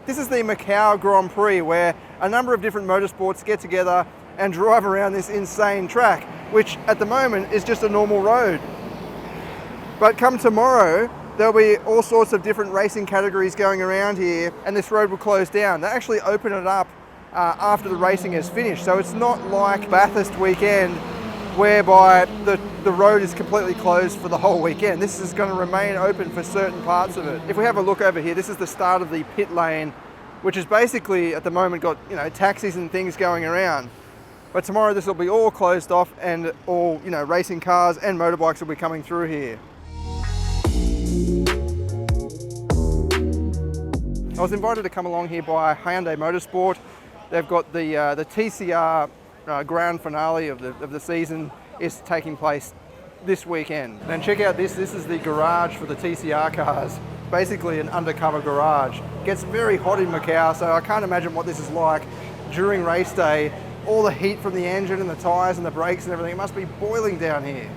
This is the Macau Grand Prix, where a number of different motorsports get together and drive around this insane track, which at the moment is just a normal road. But come tomorrow, there'll be all sorts of different racing categories going around here, and this road will close down. They actually open it up after the racing is finished, so it's not like Bathurst weekend whereby the road is completely closed for the whole weekend. This is going to remain open for certain parts of it. If we have a look over here, this is the start of the pit lane, which is basically at the moment got, you know, taxis and things going around. But tomorrow this will be all closed off, and all, you know, racing cars and motorbikes will be coming through here. I was invited to come along here by Hyundai Motorsport. They've got the TCR grand finale of the season is taking place this weekend. And check out this is the garage for the TCR cars. Basically an undercover garage. It gets very hot in Macau, so I can't imagine what this is like during race day. All the heat from the engine and the tyres and the brakes and everything, it must be boiling down here.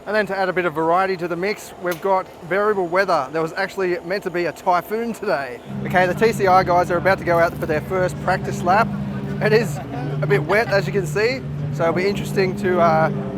And then to add a bit of variety to the mix, we've got variable weather. There was actually meant to be a typhoon today. Okay, the TCR guys are about to go out for their first practice lap. It is a bit wet, as you can see, so it'll be interesting to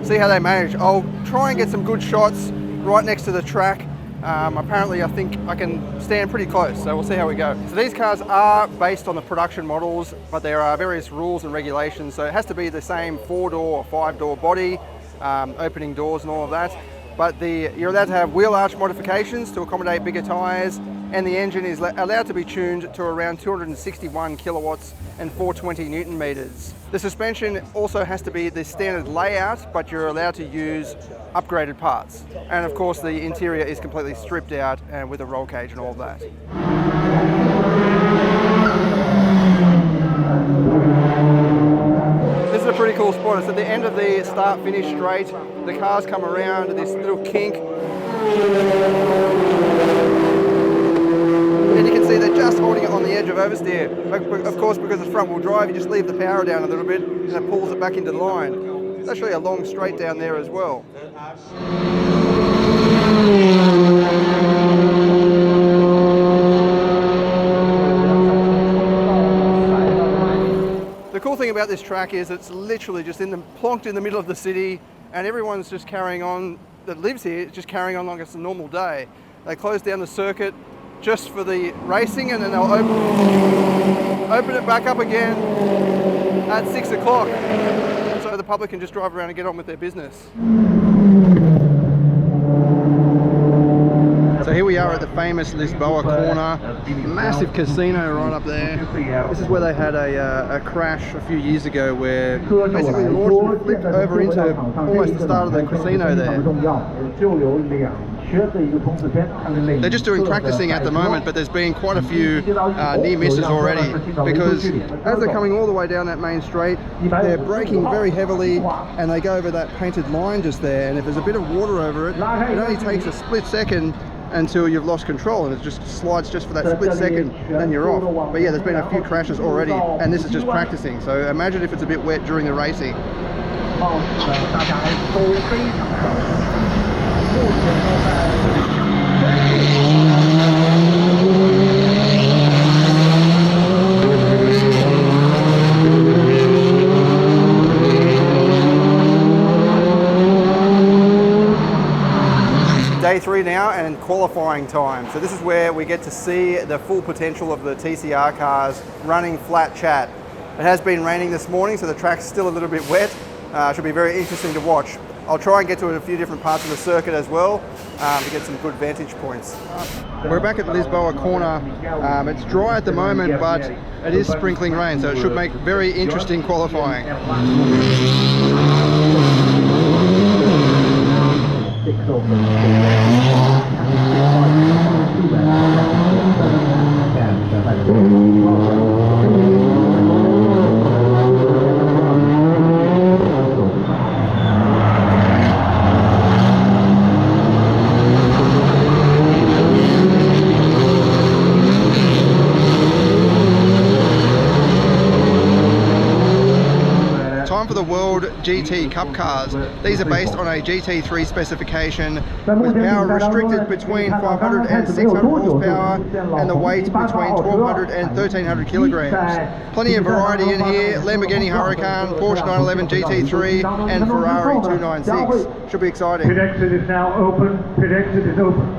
see how they manage. I'll try and get some good shots right next to the track. Apparently I think I can stand pretty close, so we'll see how we go. So these cars are based on the production models, but there are various rules and regulations, so it has to be the same 4-door or 5-door body, opening doors and all of that. But you're allowed to have wheel arch modifications to accommodate bigger tyres, and the engine is allowed to be tuned to around 261 kilowatts and 420 Newton meters. The suspension also has to be the standard layout, but you're allowed to use upgraded parts. And of course the interior is completely stripped out and with a roll cage and all of that. This is a pretty cool spot. It's at the end of the start-finish straight. The cars come around this little kink. And you can see they're just holding it on the edge of oversteer. Of course, because it's front-wheel drive, you just leave the power down a little bit and it pulls it back into the line. There's actually a long straight down there as well. The cool thing about this track is it's literally just plonked in the middle of the city, and everyone's just carrying on, that lives here, just carrying on like it's a normal day. They close down the circuit just for the racing, and then they'll open it back up again at 6 o'clock. So the public can just drive around and get on with their business. So here we are at the famous Lisboa corner, massive casino right up there. This is where they had a crash a few years ago where basically the launch flipped over into almost the start of the casino there. They're just doing practicing at the moment, but there's been quite a few near misses already, because as they're coming all the way down that main straight, they're braking very heavily and they go over that painted line just there, and if there's a bit of water over it, it only takes a split second until you've lost control, and it just slides just for that split second, then you're off. But yeah, there's been a few crashes already, and this is just practicing, so imagine if it's a bit wet during the racing. Day 3 now, and qualifying time. So this is where we get to see the full potential of the TCR cars running flat chat. It has been raining this morning, so the track's still a little bit wet. Should be very interesting to watch. I'll try and get to a few different parts of the circuit as well to get some good vantage points. We're back at Lisboa corner. It's dry at the moment, but it is sprinkling rain, so it should make very interesting qualifying. Time for the World GT Cup cars. These are based on a GT3 specification with power restricted between 500 and 600 horsepower and the weight between 1200 and 1300 kilograms. Plenty of variety in here: Lamborghini Huracan, Porsche 911 GT3 and Ferrari 296. Should be exciting. Pit exit is now open. Pit exit is open.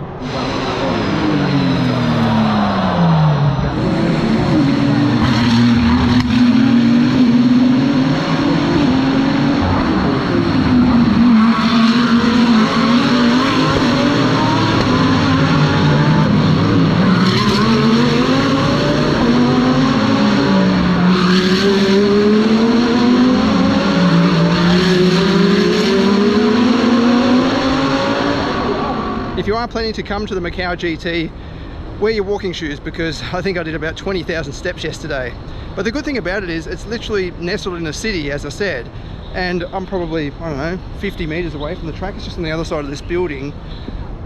If you are planning to come to the Macau GT, wear your walking shoes, because I think I did about 20,000 steps yesterday. But the good thing about it is it's literally nestled in a city, as I said, and I'm probably, I don't know, 50 meters away from the track. It's just on the other side of this building,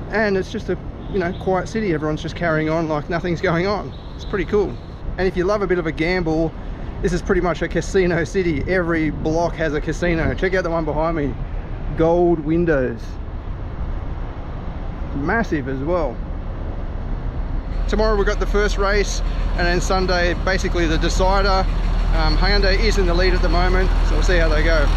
and it's just a, you know, quiet city. Everyone's just carrying on like nothing's going on. It's pretty cool. And if you love a bit of a gamble, this is pretty much a casino city. Every block has a casino. Check out the one behind me. Gold windows. Massive as well. Tomorrow we've got the first race, and then Sunday basically the decider. Hyundai is in the lead at the moment, so we'll see how they go.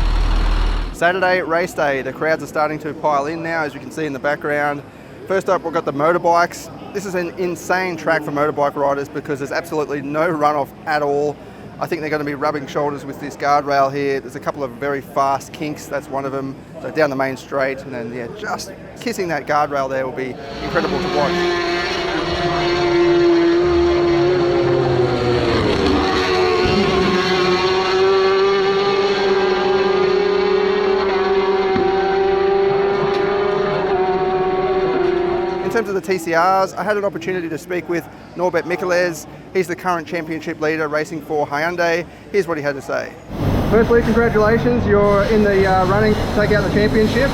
Saturday race day. The crowds are starting to pile in now, as you can see in the background. First up, we've got the motorbikes. This is an insane track for motorbike riders because there's absolutely no runoff at all. I think they're going to be rubbing shoulders with this guardrail here. There's a couple of very fast kinks, that's one of them. So down the main straight, and then yeah, just kissing that guardrail there will be incredible to watch. In terms of the TCRs, I had an opportunity to speak with Norbert Micheles. He's the current championship leader racing for Hyundai. Here's what he had to say. Firstly, congratulations, you're in the running to take out the championship.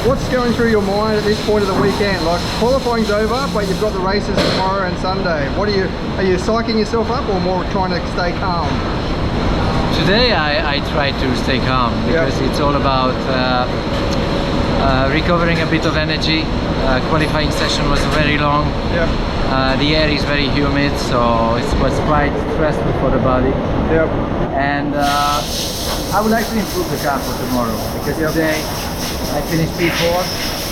What's going through your mind at this point of the weekend? Like, qualifying's over, but you've got the races tomorrow and Sunday. What are you psyching yourself up, or more trying to stay calm? Today I try to stay calm, because it's all about recovering a bit of energy. Qualifying session was very long. The air is very humid, so it was quite stressful for the body. And I would like to improve the car for tomorrow, because today I finished P4,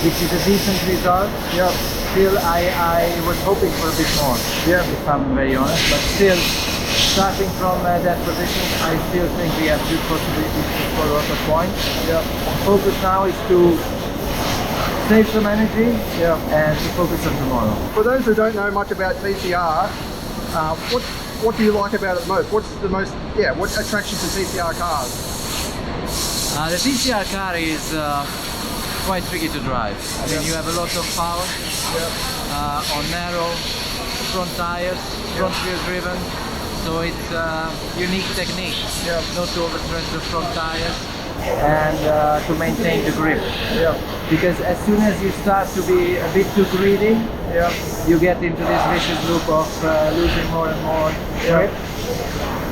which is a decent result. Still, I was hoping for a bit more, if I'm very honest, but still, starting from that position, I still think we have good possibilities to score a lot of points. Focus now is to save some energy and to focus on tomorrow. For those who don't know much about TCR, what do you like about it most? What's the most, what attracts you to TCR cars? The TCR car is quite tricky to drive. I mean, you have a lot of power on narrow front tires, front wheel driven, so it's unique technique not to overstretch the front tires and to maintain the grip. Because as soon as you start to be a bit too greedy, you get into this vicious loop of losing more and more grip.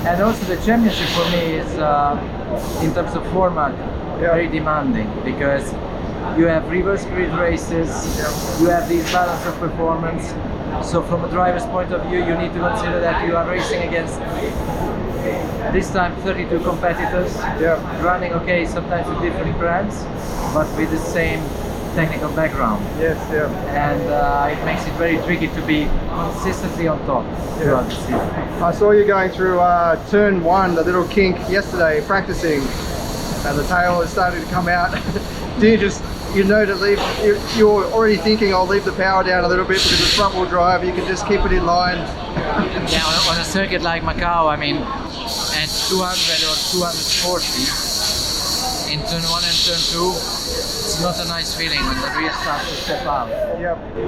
And also the championship for me is, in terms of format, very demanding, because you have reverse grid races, you have these balance of performance. So from a driver's point of view, you need to consider that you are racing against, this time, 32 competitors, running sometimes with different brands, but with the same technical background. And it makes it very tricky to be consistently on top throughout the season. I saw you going through turn 1, the little kink yesterday, practicing, and the tail is starting to come out. Do you just, to leave, you're already thinking, I'll leave the power down a little bit because it's front wheel drive, you can just keep it in line? Yeah, on a circuit like Macau, I mean, at 200 or 240, in turn 1 and turn 2, it's not a nice feeling when the rear starts to step out.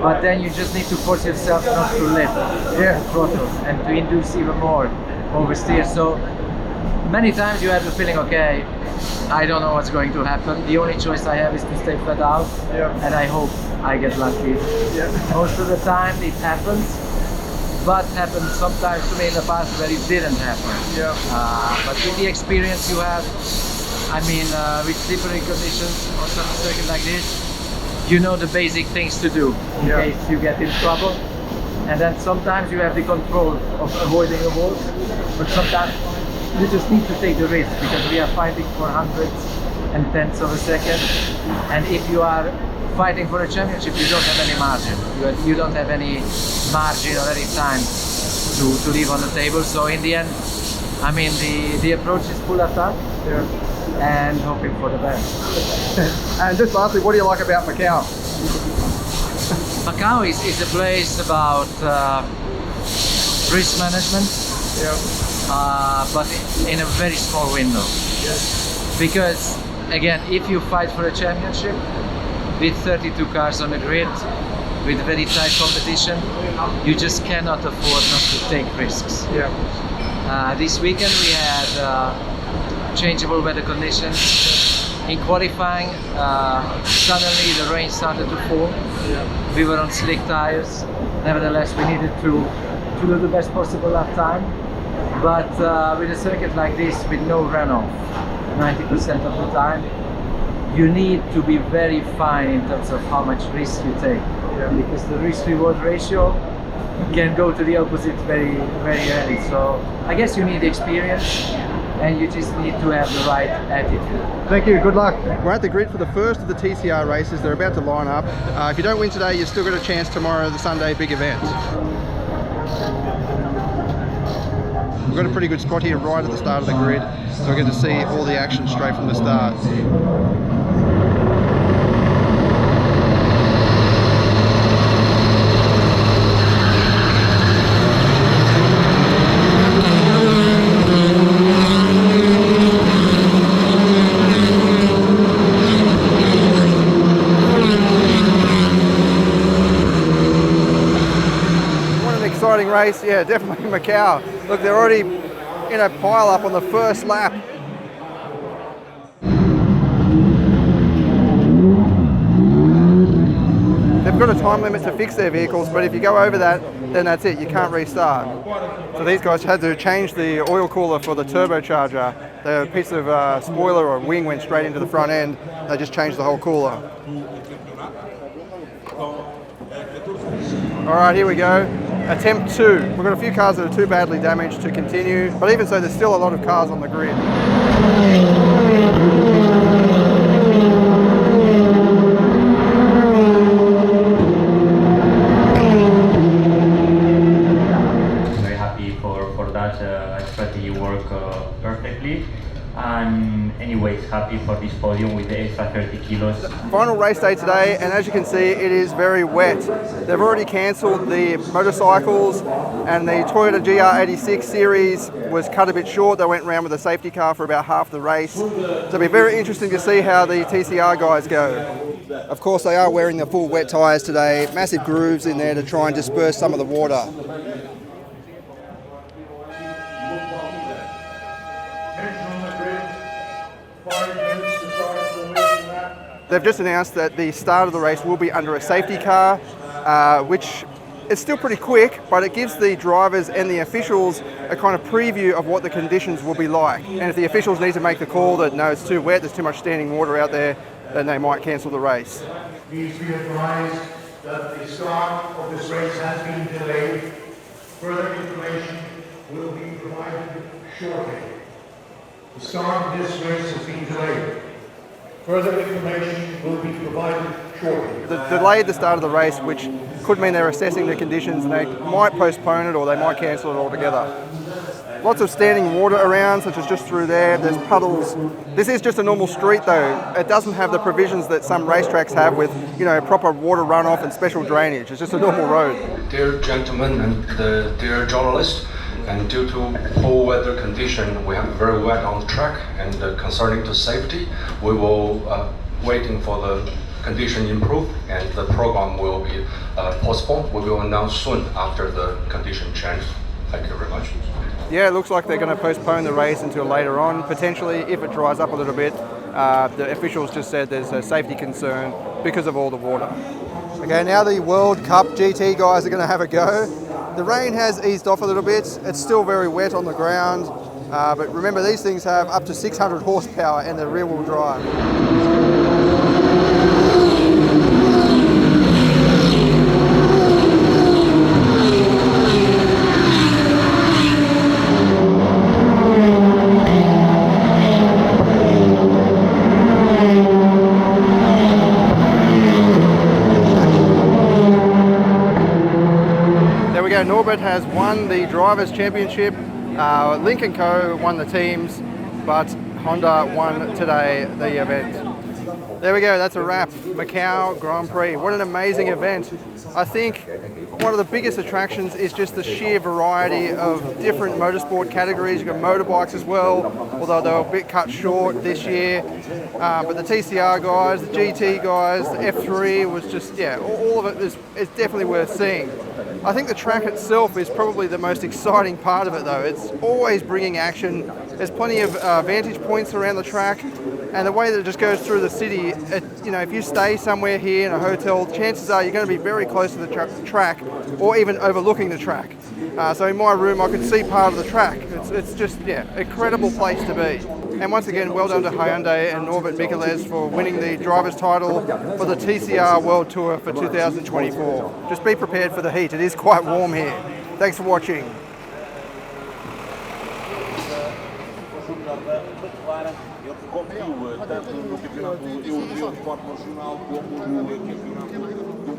But then you just need to force yourself not to lift the throttle and to induce even more oversteer. So many times you have the feeling, okay, I don't know what's going to happen. The only choice I have is to stay flat out, and I hope I get lucky. Most of the time it happens, but happened sometimes to me in the past where it didn't happen. But with the experience you have, I mean, with slippery conditions on such a circuit like this, you know the basic things to do in case you get in trouble. And then sometimes you have the control of avoiding a wall, but sometimes you just need to take the risk because we are fighting for hundreds and tenths of a second. And if you are fighting for a championship, you don't have any margin. You don't have any margin or any time to leave on the table. So in the end, I mean, the approach is full attack and hoping for the best. And just lastly, what do you like about Macau? Macau is a place about risk management, but in a very small window. Because again, if you fight for a championship with 32 cars on the grid, with very tight competition, you just cannot afford not to take risks. This weekend we had changeable weather conditions. In qualifying, suddenly the rain started to fall. We were on slick tires. Nevertheless, we needed to do the best possible lap time. But with a circuit like this, with no runoff, 90% of the time, you need to be very fine in terms of how much risk you take. Because the risk-reward ratio can go to the opposite very, very early. So I guess you need experience. And you just need to have the right attitude. Thank you, good luck. We're at the grid for the first of the TCR races. They're about to line up. If you don't win today, you've still got a chance tomorrow, the Sunday big event. We've got a pretty good spot here right at the start of the grid, so we're going to see all the action straight from the start. Race, yeah, definitely Macau. Look, they're already in a pile up on the first lap. They've got a time limit to fix their vehicles, but if you go over that, then that's it, you can't restart. So these guys had to change the oil cooler for the turbocharger. The piece of spoiler or wing went straight into the front end. They just changed the whole cooler. All right, here we go. Attempt 2. We've got a few cars that are too badly damaged to continue, but even so, there's still a lot of cars on the grid. Very happy for that strategy work perfectly. And anyways, happy for this podium with the extra 30 kilos. Final race day today, and as you can see, it is very wet. They've already cancelled the motorcycles, and the Toyota GR86 series was cut a bit short. They went around with a safety car for about half the race. So it'll be very interesting to see how the TCR guys go. Of course, they are wearing the full wet tyres today, massive grooves in there to try and disperse some of the water. They've just announced that the start of the race will be under a safety car, which is still pretty quick, but it gives the drivers and the officials a kind of preview of what the conditions will be like. And if the officials need to make the call that no, it's too wet, there's too much standing water out there, then they might cancel the race. Please be advised that the start of this race has been delayed. Further information will be provided shortly. The start of this race has been delayed. Further information will be provided shortly. They delayed the start of the race, which could mean they're assessing the conditions and they might postpone it or they might cancel it altogether. Lots of standing water around, such as just through there. There's puddles. This is just a normal street though. It doesn't have the provisions that some racetracks have with, you know, proper water runoff and special drainage. It's just a normal road. Dear gentlemen and dear journalists, and due to poor weather condition, we have very wet on the track, and concerning to safety, we will waiting for the condition improve, and the program will be postponed. We will announce soon after the condition change. Thank you very much. Yeah, it looks like they're going to postpone the race until later on, potentially, if it dries up a little bit. The officials just said there's a safety concern because of all the water. Okay, now the World Cup GT guys are going to have a go. The rain has eased off a little bit. It's still very wet on the ground. But remember, these things have up to 600 horsepower and they're rear-wheel drive. There we go, Norbert has won the Drivers' Championship. Link & Co won the teams, but Honda won today the event. There we go, that's a wrap. Macau Grand Prix, what an amazing event. I think one of the biggest attractions is just the sheer variety of different motorsport categories. You've got motorbikes as well, although they were a bit cut short this year. But the TCR guys, the GT guys, the F3 was just, yeah, all of it is definitely worth seeing. I think the track itself is probably the most exciting part of it though. It's always bringing action. There's plenty of vantage points around the track, and the way that it just goes through the city, you know, if you stay somewhere here in a hotel, chances are you're going to be very close to the track or even overlooking the track. So in my room I could see part of the track. It's just, yeah, incredible place to be. And once again, well done to Hyundai and Norbert Mikules for winning the driver's title for the TCR World Tour for 2024. Just be prepared for the heat, it is quite warm here. Thanks for watching. Ele competiu tanto no campeonato europeu de esporte nacional como no campeonato